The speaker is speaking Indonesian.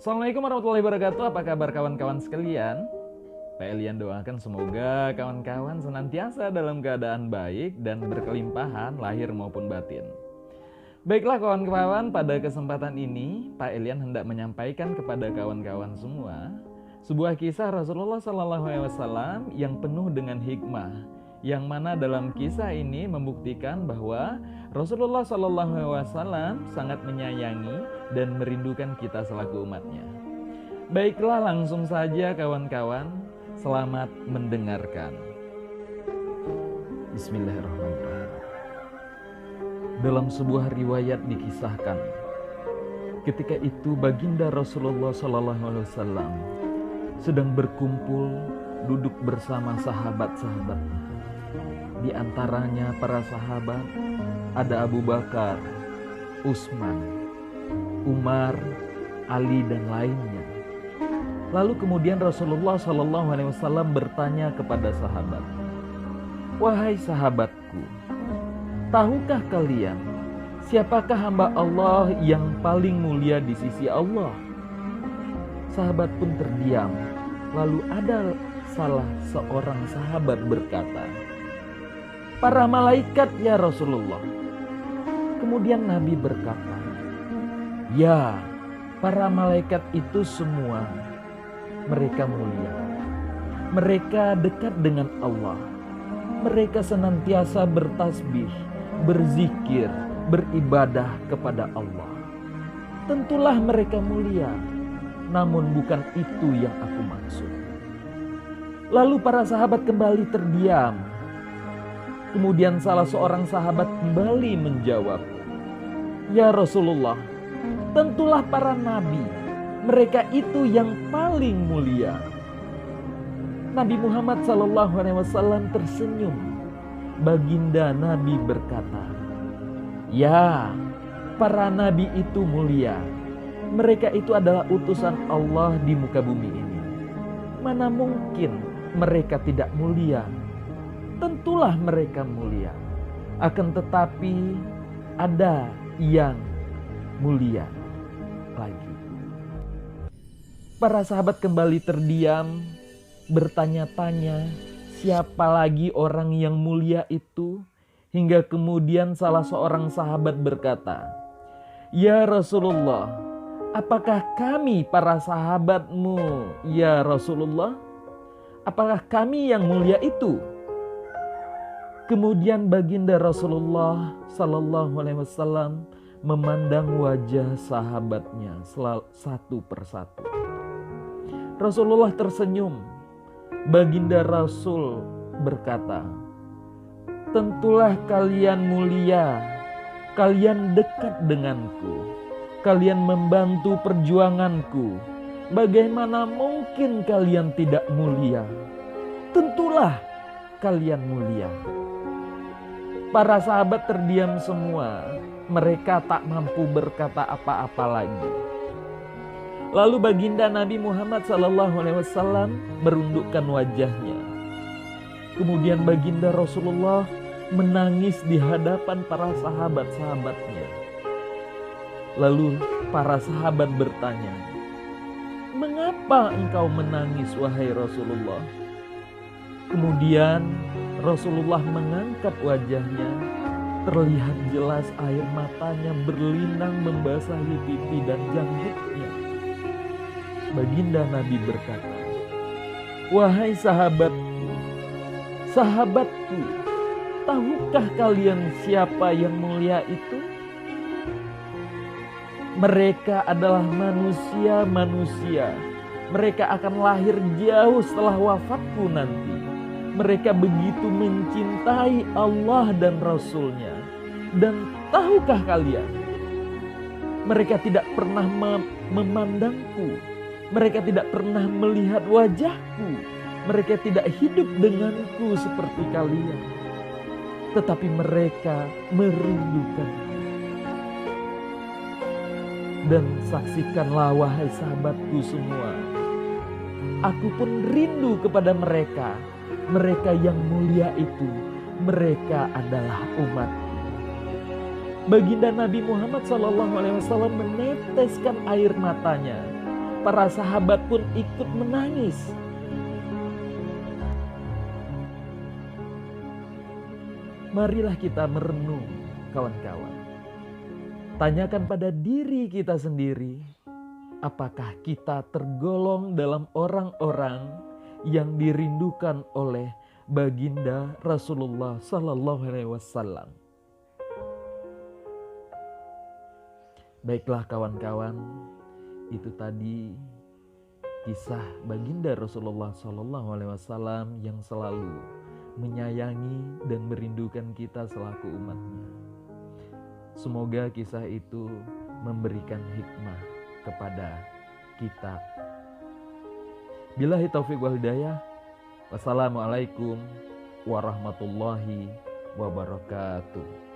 Assalamualaikum warahmatullahi wabarakatuh. Apa kabar kawan-kawan sekalian? Pak Elian doakan semoga kawan-kawan senantiasa dalam keadaan baik dan berkelimpahan lahir maupun batin. Baiklah kawan-kawan, pada kesempatan ini Pak Elian hendak menyampaikan kepada kawan-kawan semua sebuah kisah Rasulullah SAW yang penuh dengan hikmah, yang mana dalam kisah ini membuktikan bahwa Rasulullah SAW sangat menyayangi dan merindukan kita selaku umatnya. Baiklah, langsung saja kawan-kawan, selamat mendengarkan. Bismillahirrahmanirrahim. Dalam sebuah riwayat dikisahkan, ketika itu baginda Rasulullah SAW sedang berkumpul duduk bersama sahabat-sahabatnya. Di antaranya para sahabat ada Abu Bakar, Utsman, Umar, Ali dan lainnya. Lalu kemudian Rasulullah SAW bertanya kepada sahabat, "Wahai sahabatku, tahukah kalian siapakah hamba Allah yang paling mulia di sisi Allah?" Sahabat pun terdiam. Lalu ada salah seorang sahabat berkata, "Para malaikat ya Rasulullah." Kemudian Nabi berkata, "Ya, para malaikat itu semua mereka mulia. Mereka dekat dengan Allah. Mereka senantiasa bertasbih, berzikir, beribadah kepada Allah. Tentulah mereka mulia, namun bukan itu yang aku maksud." Lalu para sahabat kembali terdiam. Kemudian salah seorang sahabat kembali menjawab, "Ya Rasulullah, tentulah para nabi. Mereka itu yang paling mulia." Nabi Muhammad SAW tersenyum. Baginda Nabi berkata, "Ya, para nabi itu mulia. Mereka itu adalah utusan Allah di muka bumi ini. Mana mungkin mereka tidak mulia? Tentulah mereka mulia. Akan tetapi ada yang mulia lagi." Para sahabat kembali terdiam, bertanya-tanya siapa lagi orang yang mulia itu, hingga kemudian salah seorang sahabat berkata, "Ya Rasulullah, apakah kami para sahabatmu ya Rasulullah? Apakah kami yang mulia itu?" Kemudian baginda Rasulullah SAW memandang wajah sahabatnya satu persatu. Rasulullah tersenyum. Baginda Rasul berkata, "Tentulah kalian mulia. Kalian dekat denganku. Kalian membantu perjuanganku. Bagaimana mungkin kalian tidak mulia? Tentulah kalian mulia." Para sahabat terdiam semua. Mereka tak mampu berkata apa-apa lagi. Lalu baginda Nabi Muhammad SAW merundukkan wajahnya. Kemudian baginda Rasulullah menangis di hadapan para sahabat-sahabatnya. Lalu para sahabat bertanya, "Mengapa engkau menangis wahai Rasulullah?" Kemudian Rasulullah mengangkat wajahnya, terlihat jelas air matanya berlinang membasahi pipi dan janggutnya. Baginda Nabi berkata, "Wahai sahabatku, sahabatku, tahukah kalian siapa yang mulia itu? Mereka adalah manusia-manusia. Mereka akan lahir jauh setelah wafatku nanti. Mereka begitu mencintai Allah dan Rasul-Nya. Dan tahukah kalian, mereka tidak pernah memandangku. Mereka tidak pernah melihat wajahku. Mereka tidak hidup denganku seperti kalian. Tetapi mereka merindukanku. Dan saksikanlah wahai sahabatku semua, aku pun rindu kepada mereka. Mereka yang mulia itu, mereka adalah umatku." Baginda Nabi Muhammad SAW meneteskan air matanya. Para sahabat pun ikut menangis. Marilah kita merenung, kawan-kawan. Tanyakan pada diri kita sendiri, apakah kita tergolong dalam orang-orang yang dirindukan oleh baginda Rasulullah Sallallahu Alaihi Wasallam? Baiklah kawan-kawan, itu tadi kisah baginda Rasulullah Sallallahu Alaihi Wasallam yang selalu menyayangi dan merindukan kita selaku umatnya. Semoga kisah itu memberikan hikmah kepada kita. Billahi taufiq wal hidayah. Wassalamualaikum warahmatullahi wabarakatuh.